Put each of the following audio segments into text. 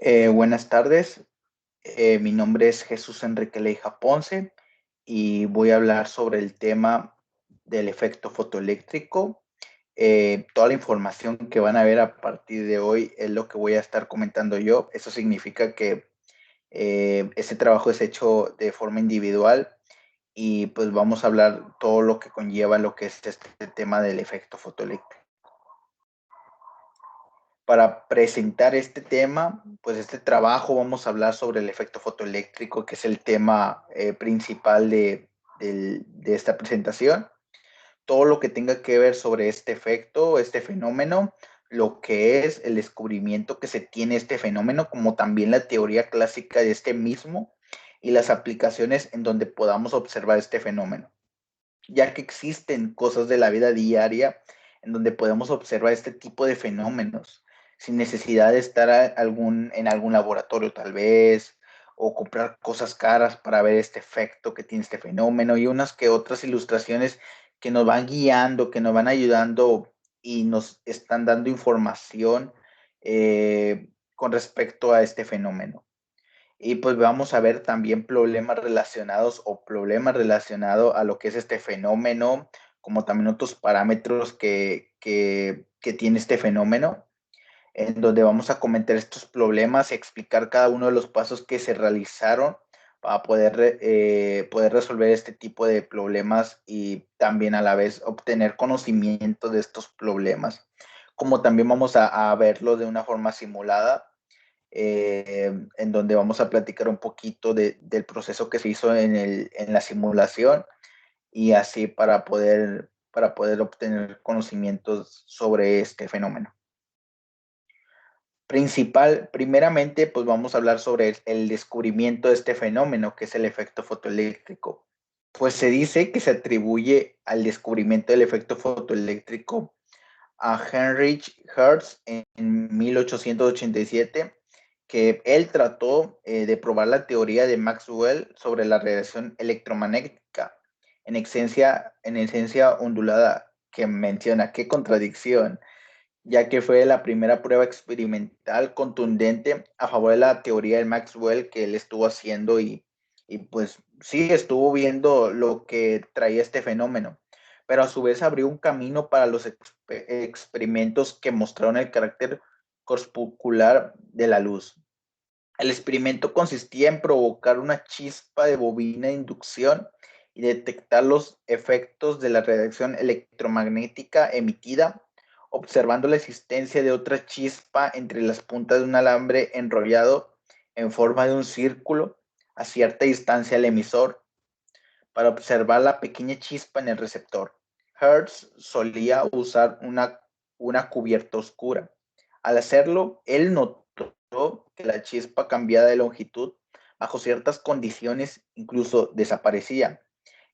Buenas tardes, mi nombre es Jesús Enrique Leija Ponce y voy a hablar sobre el tema del efecto fotoeléctrico. Toda la información que van a ver a partir de hoy es lo que voy a estar comentando yo. Eso significa que este trabajo es hecho de forma individual y pues vamos a hablar todo lo que conlleva lo que es este tema del efecto fotoeléctrico. Para presentar este tema, pues este trabajo vamos a hablar sobre el efecto fotoeléctrico, que es el tema principal de esta presentación. Todo lo que tenga que ver sobre este efecto, este fenómeno, lo que es el descubrimiento que se tiene este fenómeno, como también la teoría clásica de este mismo y las aplicaciones en donde podamos observar este fenómeno, ya que existen cosas de la vida diaria en donde podemos observar este tipo de fenómenos sin necesidad de estar en algún laboratorio tal vez, o comprar cosas caras para ver este efecto que tiene este fenómeno, y unas que otras ilustraciones que nos van guiando, que nos van ayudando y nos están dando información con respecto a este fenómeno. Y pues vamos a ver también problemas relacionados a lo que es este fenómeno, como también otros parámetros que tiene este fenómeno, en donde vamos a comentar estos problemas y explicar cada uno de los pasos que se realizaron para poder resolver este tipo de problemas y también a la vez obtener conocimiento de estos problemas. Como también vamos a verlo de una forma simulada, en donde vamos a platicar un poquito del proceso que se hizo en la simulación y así para poder obtener conocimientos sobre este fenómeno. Primeramente, pues vamos a hablar sobre el descubrimiento de este fenómeno, que es el efecto fotoeléctrico. Pues se dice que se atribuye al descubrimiento del efecto fotoeléctrico a Heinrich Hertz en 1887, que él trató de probar la teoría de Maxwell sobre la radiación electromagnética en esencia ondulada, que menciona, qué contradicción, ya que fue la primera prueba experimental contundente a favor de la teoría de Maxwell que él estuvo haciendo, y pues sí, estuvo viendo lo que traía este fenómeno, pero a su vez abrió un camino para los experimentos que mostraron el carácter corpuscular de la luz. El experimento consistía en provocar una chispa de bobina de inducción y detectar los efectos de la radiación electromagnética emitida, observando la existencia de otra chispa entre las puntas de un alambre enrollado en forma de un círculo a cierta distancia del emisor, para observar la pequeña chispa en el receptor. Hertz solía usar una cubierta oscura. Al hacerlo, él notó que la chispa cambiaba de longitud bajo ciertas condiciones, incluso desaparecía.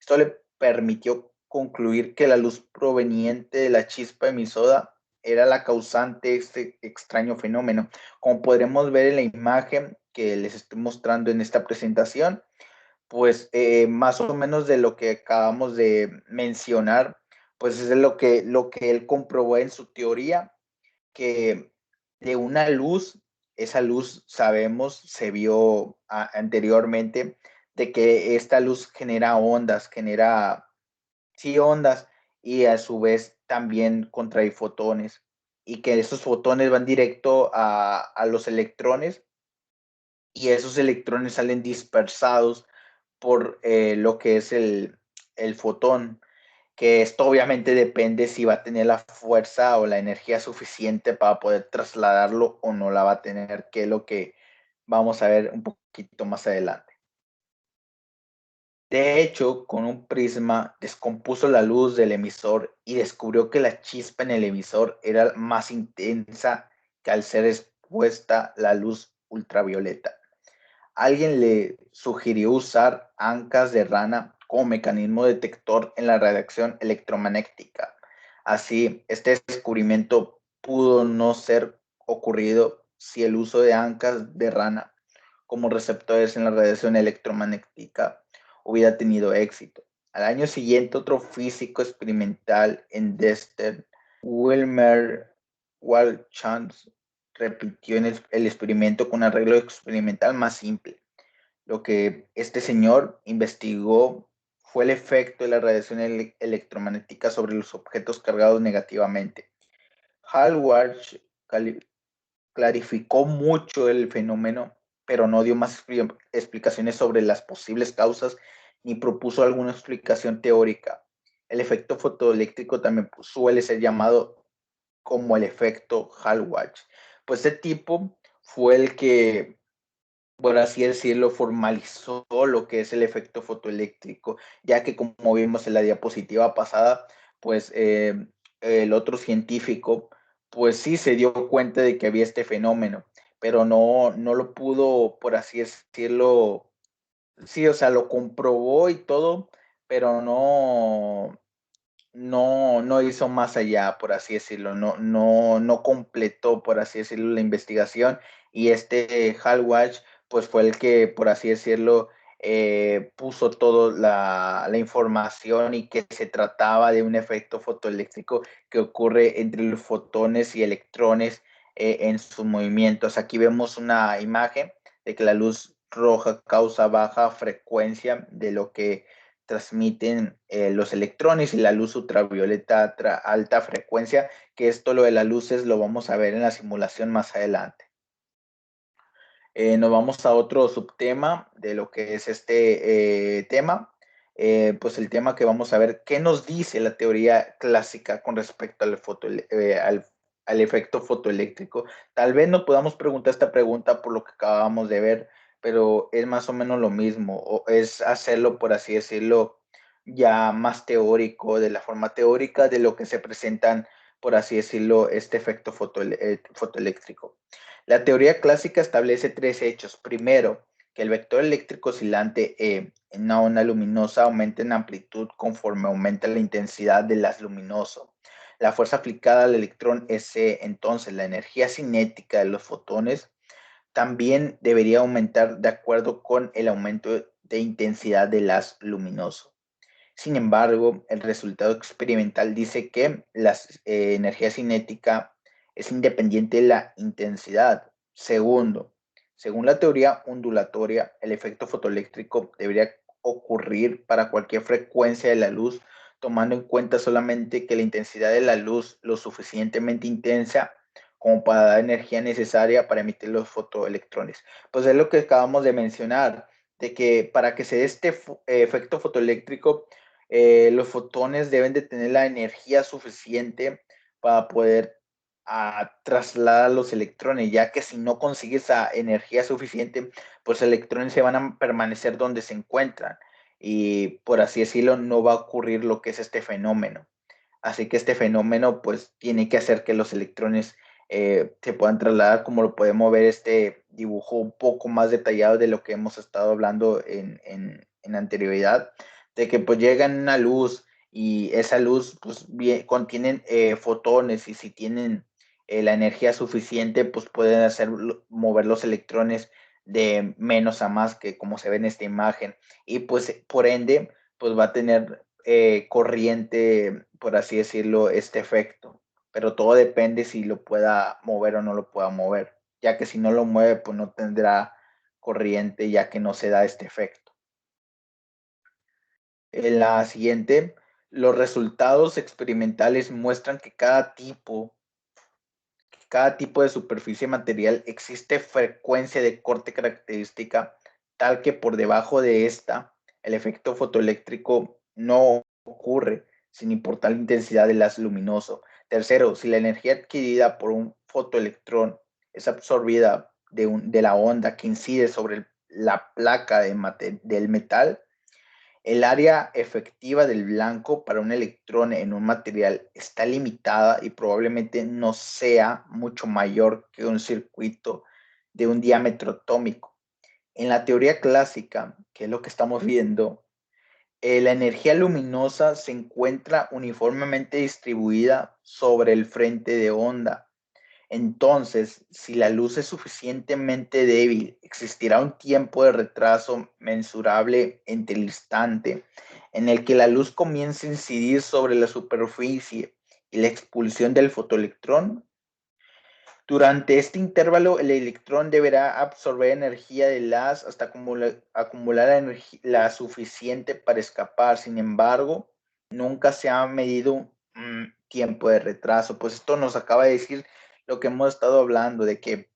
Esto le permitió concluir que la luz proveniente de la chispa emisora era la causante de este extraño fenómeno. Como podremos ver en la imagen que les estoy mostrando en esta presentación, pues más o menos de lo que acabamos de mencionar, pues es lo que él comprobó en su teoría, que de una luz, esa luz sabemos, se vio anteriormente, de que esta luz genera ondas, sí, ondas, y a su vez también contrae fotones, y que esos fotones van directo a los electrones, y esos electrones salen dispersados por lo que es el fotón, que esto obviamente depende si va a tener la fuerza o la energía suficiente para poder trasladarlo o no la va a tener, que es lo que vamos a ver un poquito más adelante. De hecho, con un prisma descompuso la luz del emisor y descubrió que la chispa en el emisor era más intensa que al ser expuesta la luz ultravioleta. Alguien le sugirió usar ancas de rana como mecanismo detector en la radiación electromagnética. Así, este descubrimiento pudo no ser ocurrido si el uso de ancas de rana como receptores en la radiación electromagnética hubiera tenido éxito. Al año siguiente, otro físico experimental en Dresden, Wilmer Walchans, repitió en el experimento con un arreglo experimental más simple. Lo que este señor investigó fue el efecto de la radiación electromagnética sobre los objetos cargados negativamente. Hallward clarificó mucho el fenómeno, pero no dio más explicaciones sobre las posibles causas ni propuso alguna explicación teórica. El efecto fotoeléctrico también suele ser llamado como el efecto Hallward. Pues este tipo fue el que, por así decirlo, formalizó lo que es el efecto fotoeléctrico, ya que como vimos en la diapositiva pasada, pues el otro científico, pues sí se dio cuenta de que había este fenómeno, pero no lo pudo, por así decirlo, sí, o sea, lo comprobó y todo, pero no hizo más allá, por así decirlo, no completó, por así decirlo, la investigación, y este Hal Watch, pues fue el que, por así decirlo, puso toda la información y que se trataba de un efecto fotoeléctrico que ocurre entre los fotones y electrones en sus movimientos. Aquí vemos una imagen de que la luz roja causa baja frecuencia de lo que transmiten los electrones, y la luz ultravioleta alta frecuencia, que esto lo de las luces lo vamos a ver en la simulación más adelante. Nos vamos a otro subtema de lo que es este tema. Pues el tema que vamos a ver, ¿qué nos dice la teoría clásica con respecto al efecto fotoeléctrico? Tal vez nos podamos preguntar esta pregunta por lo que acabamos de ver, pero es más o menos lo mismo, o es hacerlo, por así decirlo, ya más teórico, de la forma teórica de lo que se presentan, por así decirlo, este efecto fotoeléctrico. La teoría clásica establece tres hechos. Primero, que el vector eléctrico oscilante E en una onda luminosa aumenta en amplitud conforme aumenta la intensidad del haz luminoso. La fuerza aplicada al electrón es E, entonces la energía cinética de los fotones también debería aumentar de acuerdo con el aumento de intensidad del haz luminoso. Sin embargo, el resultado experimental dice que la energía cinética es independiente de la intensidad. Segundo, según la teoría ondulatoria, el efecto fotoeléctrico debería ocurrir para cualquier frecuencia de la luz, tomando en cuenta solamente que la intensidad de la luz lo suficientemente intensa como para dar energía necesaria para emitir los fotoelectrones. Pues es lo que acabamos de mencionar, de que para que se dé este efecto fotoeléctrico, los fotones deben de tener la energía suficiente para poder trasladar los electrones, ya que si no consigues esa energía suficiente, pues los electrones se van a permanecer donde se encuentran, y por así decirlo, no va a ocurrir lo que es este fenómeno. Así que este fenómeno pues tiene que hacer que los electrones se puedan trasladar, como lo podemos ver este dibujo un poco más detallado de lo que hemos estado hablando en anterioridad, de que pues llegan una luz, y esa luz pues contienen fotones, y si tienen la energía suficiente pues pueden hacer mover los electrones de menos a más, que como se ve en esta imagen, y pues por ende pues va a tener corriente, por así decirlo, este efecto, pero todo depende si lo pueda mover o no lo pueda mover, ya que si no lo mueve pues no tendrá corriente, ya que no se da este efecto. En la siguiente, los resultados experimentales muestran que cada tipo de superficie material existe frecuencia de corte característica tal que por debajo de esta el efecto fotoeléctrico no ocurre sin importar la intensidad del haz luminoso. Tercero, si la energía adquirida por un fotoelectrón es absorbida de la onda que incide sobre la placa del metal, el área efectiva del blanco para un electrón en un material está limitada y probablemente no sea mucho mayor que un circuito de un diámetro atómico. En la teoría clásica, que es lo que estamos viendo, la energía luminosa se encuentra uniformemente distribuida sobre el frente de onda. Entonces, si la luz es suficientemente débil, existirá un tiempo de retraso mensurable entre el instante en el que la luz comienza a incidir sobre la superficie y la expulsión del fotoelectrón, Durante este intervalo, el electrón deberá absorber energía del haz hasta acumular la suficiente para escapar. Sin embargo, nunca se ha medido un tiempo de retraso. Pues esto nos acaba de decir lo que hemos estado hablando, de que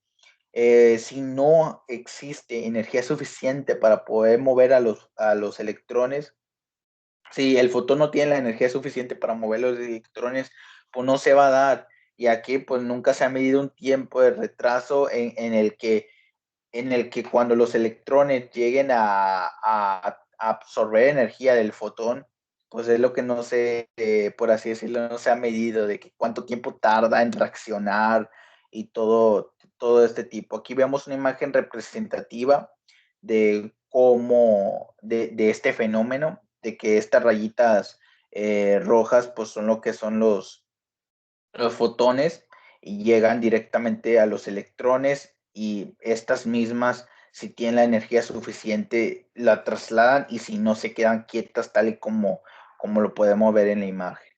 si no existe energía suficiente para poder mover a los electrones, si el fotón no tiene la energía suficiente para mover los electrones, pues no se va a dar. Y aquí pues nunca se ha medido un tiempo de retraso en el que cuando los electrones lleguen a absorber energía del fotón, pues es lo que no se, por así decirlo, no se ha medido de que cuánto tiempo tarda en reaccionar y todo este tipo. Aquí vemos una imagen representativa de cómo, de este fenómeno, de que estas rayitas rojas, pues son lo que son los fotones y llegan directamente a los electrones y estas mismas, si tienen la energía suficiente, la trasladan y si no, se quedan quietas tal y como lo podemos ver en la imagen.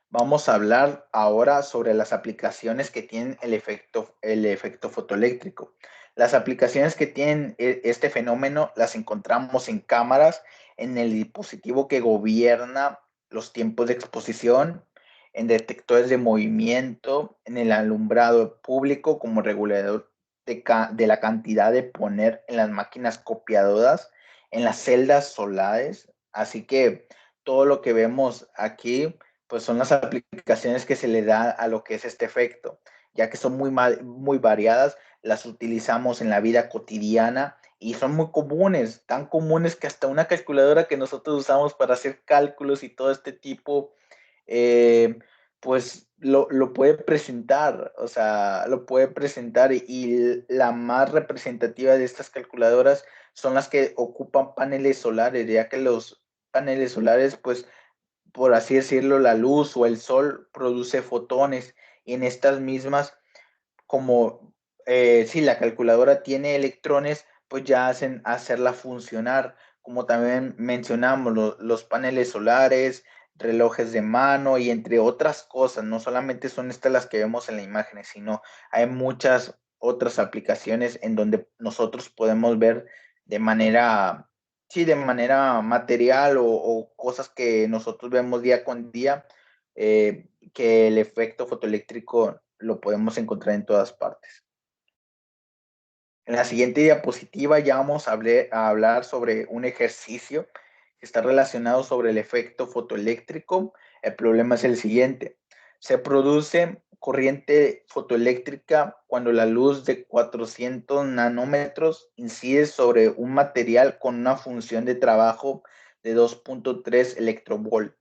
Vamos a hablar ahora sobre las aplicaciones que tienen el efecto fotoeléctrico. Las aplicaciones que tienen este fenómeno las encontramos en cámaras, en el dispositivo que gobierna los tiempos de exposición, en detectores de movimiento, en el alumbrado público como regulador de la cantidad de poner en las máquinas copiadoras, en las celdas solares. Así que todo lo que vemos aquí pues son las aplicaciones que se le da a lo que es este efecto, ya que son muy variadas, las utilizamos en la vida cotidiana y son muy comunes, tan comunes que hasta una calculadora que nosotros usamos para hacer cálculos y todo este tipo, eh, pues lo puede presentar, o sea, lo puede presentar y la más representativa de estas calculadoras son las que ocupan paneles solares, ya que los paneles solares, pues por así decirlo, la luz o el sol produce fotones y en estas mismas, como si la calculadora tiene electrones, pues ya hacen hacerla funcionar, como también mencionamos los paneles solares, relojes de mano y entre otras cosas, no solamente son estas las que vemos en la imagen, sino hay muchas otras aplicaciones en donde nosotros podemos ver de manera, sí, de manera material o cosas que nosotros vemos día con día, que el efecto fotoeléctrico lo podemos encontrar en todas partes. En la siguiente diapositiva ya vamos a hablar sobre un ejercicio que está relacionado sobre el efecto fotoeléctrico. El problema es el siguiente. Se produce corriente fotoeléctrica cuando la luz de 400 nanómetros incide sobre un material con una función de trabajo de 2.3 electrovolt.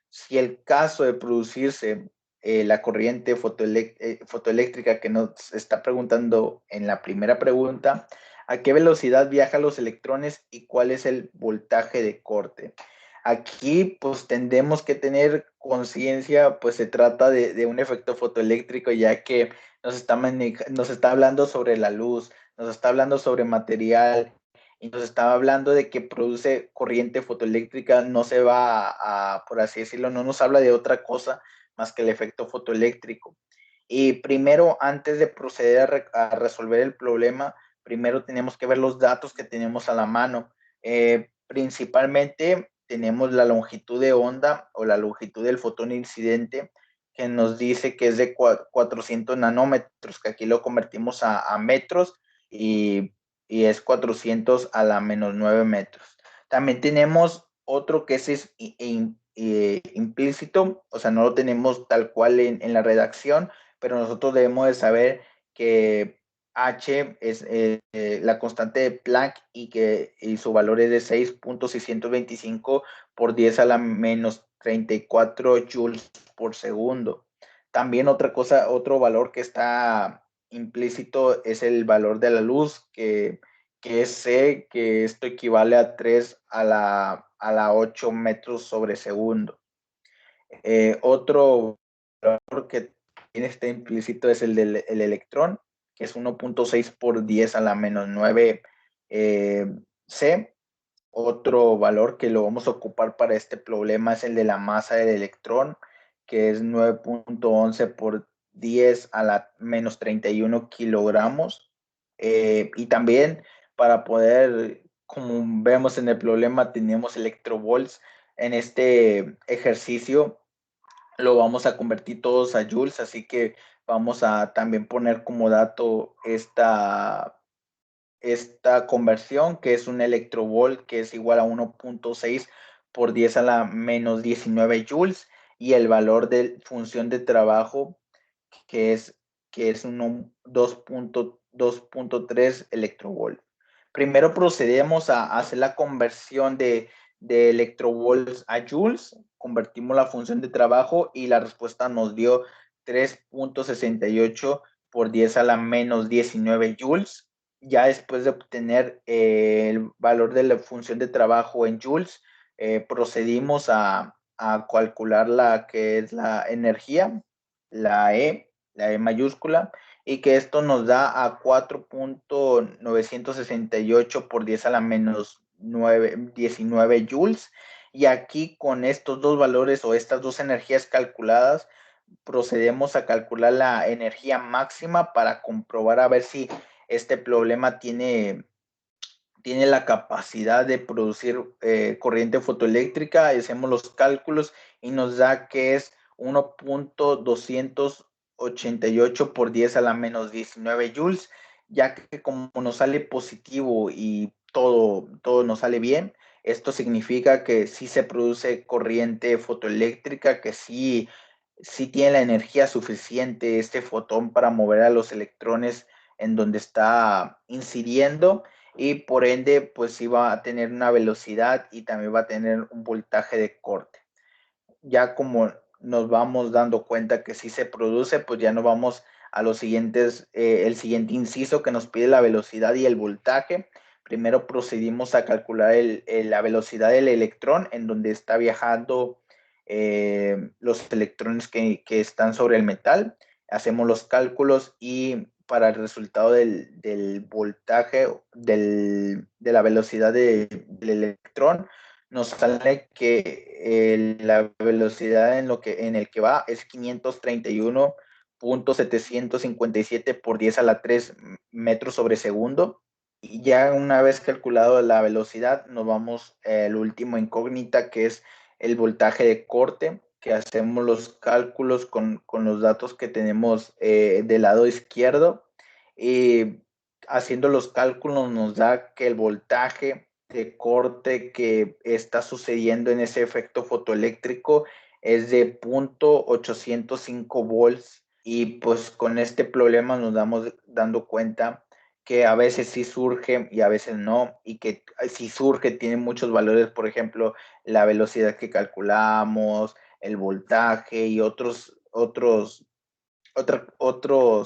Si el caso de producirse la corriente fotoeléctrica que nos está preguntando en la primera pregunta, ¿a qué velocidad viajan los electrones y cuál es el voltaje de corte? Aquí pues tendemos que tener conciencia, pues se trata de un efecto fotoeléctrico ya que nos está hablando sobre la luz, nos está hablando sobre material y nos está hablando de que produce corriente fotoeléctrica, no se va por así decirlo, no nos habla de otra cosa más que el efecto fotoeléctrico. Y primero, antes de proceder a resolver el problema, primero tenemos que ver los datos que tenemos a la mano. Principalmente tenemos la longitud de onda o la longitud del fotón incidente, que nos dice que es de 400 nanómetros, que aquí lo convertimos a metros y es 400 a la menos 9 metros. También tenemos otro que es implícito, o sea, no lo tenemos tal cual en la redacción, pero nosotros debemos de saber que H es la constante de Planck y su valor es de 6.625 por 10 a la menos 34 joules por segundo. También otra cosa, otro valor que está implícito es el valor de la luz, que es C, que esto equivale a 3 a la 8 metros sobre segundo. Otro valor que tiene este implícito es el del el electrón, que es 1.6 por 10 a la menos 9 C. Otro valor que lo vamos a ocupar para este problema es el de la masa del electrón, que es 9.11 por 10 a la menos 31 kilogramos. Y también para poder, como vemos en el problema, tenemos electrovolts. En este ejercicio lo vamos a convertir todos a joules, así que vamos a también poner como dato esta conversión, que es un electrovolt, que es igual a 1.6 por 10 a la menos 19 joules, y el valor de función de trabajo, que es, que es un 2.3 electrovolt. Primero procedemos a hacer la conversión de electrovolts a joules, convertimos la función de trabajo y la respuesta nos dio 3.68 por 10 a la menos 19 joules. Ya después de obtener el valor de la función de trabajo en joules, procedimos a calcular la que es la energía, la E mayúscula, y que esto nos da a 4.968 por 10 a la menos 19 joules. Y aquí con estos dos valores o estas dos energías calculadas, procedemos a calcular la energía máxima para comprobar a ver si este problema tiene la capacidad de producir corriente fotoeléctrica. Hacemos los cálculos y nos da que es 1.288 por 10 a la menos 19 joules, ya que como nos sale positivo y todo nos sale bien, esto significa que sí se produce corriente fotoeléctrica, que sí tiene la energía suficiente este fotón para mover a los electrones en donde está incidiendo, y por ende pues sí va a tener una velocidad y también va a tener un voltaje de corte. Ya como nos vamos dando cuenta que sí se produce, pues ya nos vamos a los siguientes, el siguiente inciso que nos pide la velocidad y el voltaje. Primero procedimos a calcular la velocidad del electrón en donde está viajando los electrones que están sobre el metal. Hacemos los cálculos y para el resultado del voltaje, de la velocidad del electrón, nos sale que la velocidad en el que va es 531.757 por 10 a la 3 metros sobre segundo. Y ya una vez calculado la velocidad, nos vamos al último incógnita, que es el voltaje de corte, que hacemos los cálculos con los datos que tenemos del lado izquierdo. Y haciendo los cálculos nos da que el voltaje de corte que está sucediendo en ese efecto fotoeléctrico es de 0.805 volts, y pues con este problema nos damos dando cuenta que a veces sí surge y a veces no, y que si surge tiene muchos valores, por ejemplo, la velocidad que calculamos, el voltaje y otros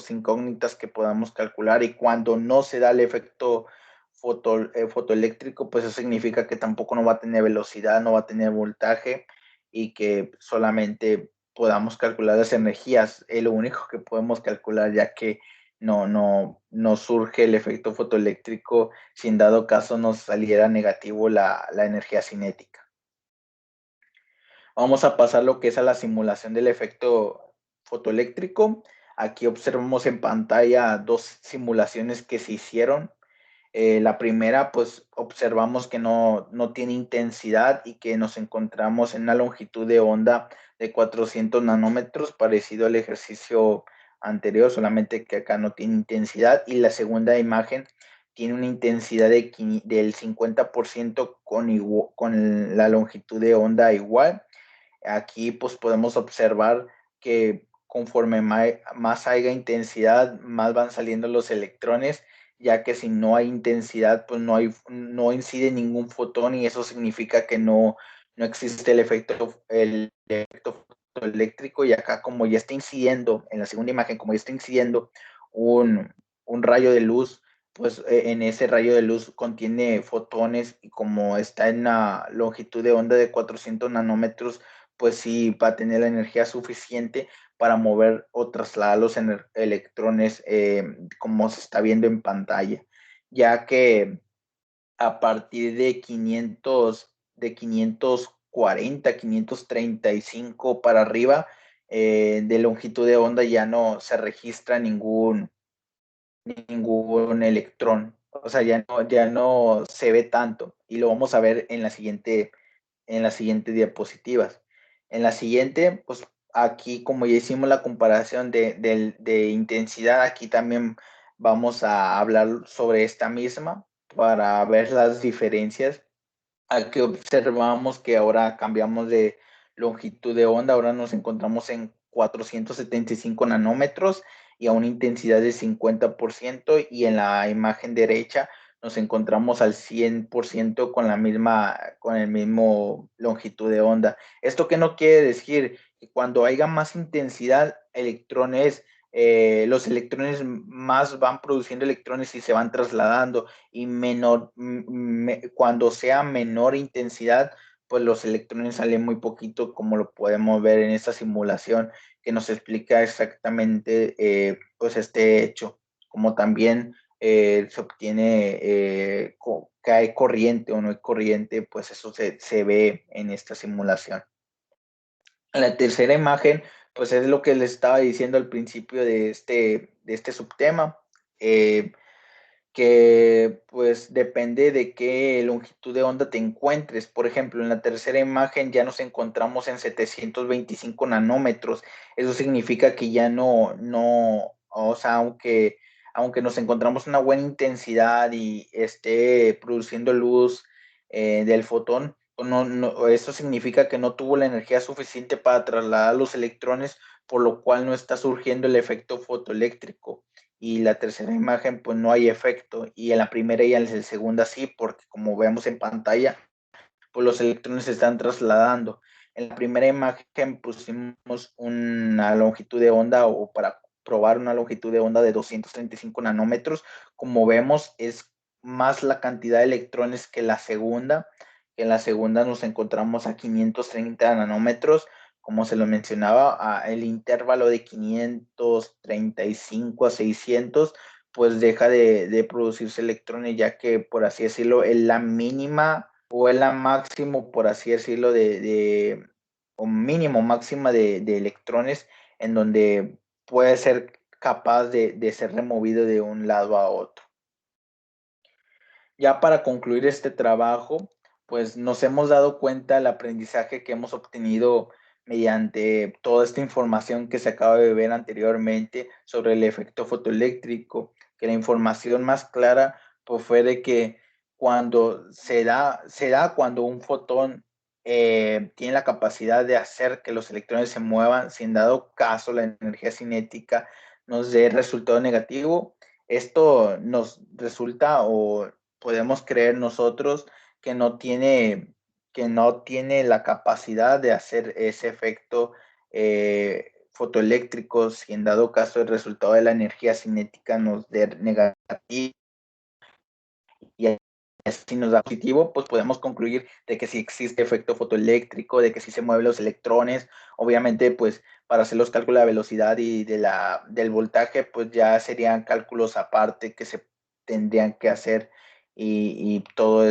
incógnitas que podamos calcular. Y cuando no se da el efecto fotoeléctrico, pues eso significa que tampoco no va a tener velocidad, no va a tener voltaje, y que solamente podamos calcular las energías. Es lo único que podemos calcular, ya que no surge el efecto fotoeléctrico si en dado caso nos saliera negativo la energía cinética. Vamos a pasar lo que es a la simulación del efecto fotoeléctrico. Aquí observamos en pantalla dos simulaciones que se hicieron. La primera, pues observamos que no tiene intensidad y que nos encontramos en una longitud de onda de 400 nanómetros, parecido al ejercicio anterior, solamente que acá no tiene intensidad. Y la segunda imagen tiene una intensidad del 50% con la longitud de onda igual. Aquí pues podemos observar que conforme más haya intensidad, más van saliendo los electrones, ya que si no hay intensidad, pues no incide ningún fotón, y eso significa que no existe el efecto fotoeléctrico. Y acá, como ya está incidiendo, en la segunda imagen, como ya está incidiendo un rayo de luz, pues en ese rayo de luz contiene fotones, y como está en una longitud de onda de 400 nanómetros, pues sí va a tener la energía suficiente para mover o trasladar los electrones, como se está viendo en pantalla, ya que a partir de 540, 535 para arriba, de longitud de onda ya no se registra ningún electrón. O sea, ya no se ve tanto. Y lo vamos a ver en la siguiente diapositivas. En la siguiente, pues aquí como ya hicimos la comparación de intensidad, aquí también vamos a hablar sobre esta misma para ver las diferencias. Aquí observamos que ahora cambiamos de longitud de onda, ahora nos encontramos en 475 nanómetros y a una intensidad de 50%, y en la imagen derecha nos encontramos al 100% con el mismo longitud de onda. ¿Esto qué no quiere decir? Que cuando haya más intensidad, los electrones más van produciendo electrones y se van trasladando, y cuando sea menor intensidad, pues los electrones salen muy poquito, como lo podemos ver en esta simulación que nos explica exactamente pues este hecho, como también se obtiene que hay corriente o no hay corriente, pues eso se ve en esta simulación. La tercera imagen, pues es lo que les estaba diciendo al principio de este subtema, que pues depende de qué longitud de onda te encuentres. Por ejemplo, en la tercera imagen ya nos encontramos en 725 nanómetros. Eso significa que ya o sea, aunque nos encontramos una buena intensidad y esté produciendo luz del fotón, eso significa que no tuvo la energía suficiente para trasladar los electrones, por lo cual no está surgiendo el efecto fotoeléctrico. Y la tercera imagen pues no hay efecto, y en la primera y en la segunda sí, porque como vemos en pantalla, pues los electrones se están trasladando. En la primera imagen pusimos una longitud de onda, o para probar una longitud de onda de 235 nanómetros. Como vemos, es más la cantidad de electrones que la segunda. En la segunda nos encontramos a 530 nanómetros. Como se lo mencionaba, el intervalo de 535 a 600, pues deja de producirse electrones, ya que, por así decirlo, es la mínima o es la máximo, por así decirlo, o mínimo máxima de electrones, en donde puede ser capaz de ser removido de un lado a otro. Ya para concluir este trabajo, pues nos hemos dado cuenta del aprendizaje que hemos obtenido mediante toda esta información que se acaba de ver anteriormente sobre el efecto fotoeléctrico, que la información más clara pues fue de que cuando se da cuando un fotón tiene la capacidad de hacer que los electrones se muevan, sin dado caso la energía cinética nos dé resultado negativo. Esto nos resulta, o podemos creer nosotros, que que no tiene la capacidad de hacer ese efecto fotoeléctrico, si en dado caso el resultado de la energía cinética nos dé negativo y así nos da positivo, pues podemos concluir de que sí existe efecto fotoeléctrico, de que sí se mueven los electrones. Obviamente, pues para hacer los cálculos de velocidad y del voltaje, pues ya serían cálculos aparte que se tendrían que hacer, y todo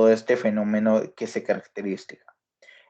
este fenómeno que se caracteriza.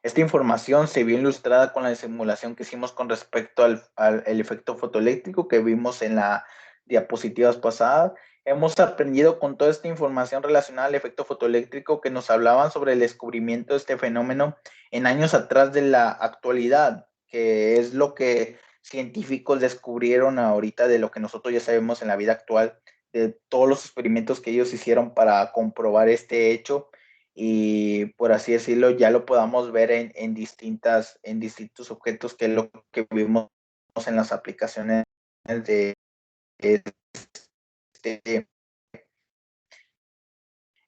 Esta información se vio ilustrada con la simulación que hicimos con respecto al efecto fotoeléctrico que vimos en las diapositivas pasadas. Hemos aprendido con toda esta información relacionada al efecto fotoeléctrico, que nos hablaban sobre el descubrimiento de este fenómeno en años atrás de la actualidad, que es lo que científicos descubrieron ahorita de lo que nosotros ya sabemos en la vida actual, de todos los experimentos que ellos hicieron para comprobar este hecho, y por así decirlo, ya lo podamos ver en distintos objetos, que es lo que vimos en las aplicaciones de este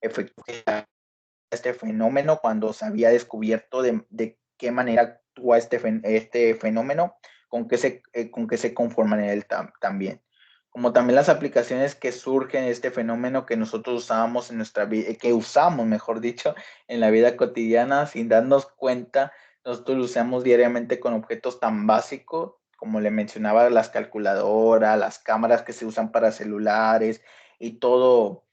efecto, este fenómeno, cuando se había descubierto de qué manera actúa este fenómeno, con qué se conforman en él también. Como también las aplicaciones que surgen de este fenómeno que nosotros usamos en nuestra vida, que usamos, mejor dicho, en la vida cotidiana sin darnos cuenta. Nosotros lo usamos diariamente con objetos tan básicos, como le mencionaba, las calculadoras, las cámaras que se usan para celulares, y todo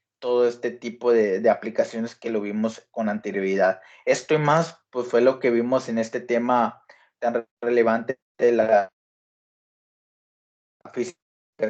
este tipo de aplicaciones que lo vimos con anterioridad. Esto y más, pues fue lo que vimos en este tema tan relevante de la física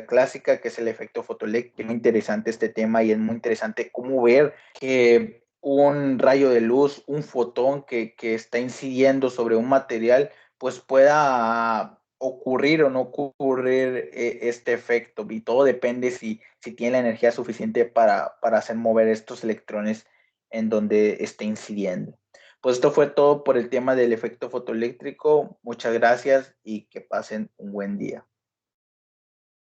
clásica, que es el efecto fotoeléctrico. Muy interesante este tema y es muy interesante cómo ver que un rayo de luz, un fotón que está incidiendo sobre un material, pues pueda ocurrir o no ocurrir este efecto. Y todo depende si tiene la energía suficiente para hacer mover estos electrones en donde esté incidiendo. Pues esto fue todo por el tema del efecto fotoeléctrico. Muchas gracias y que pasen un buen día.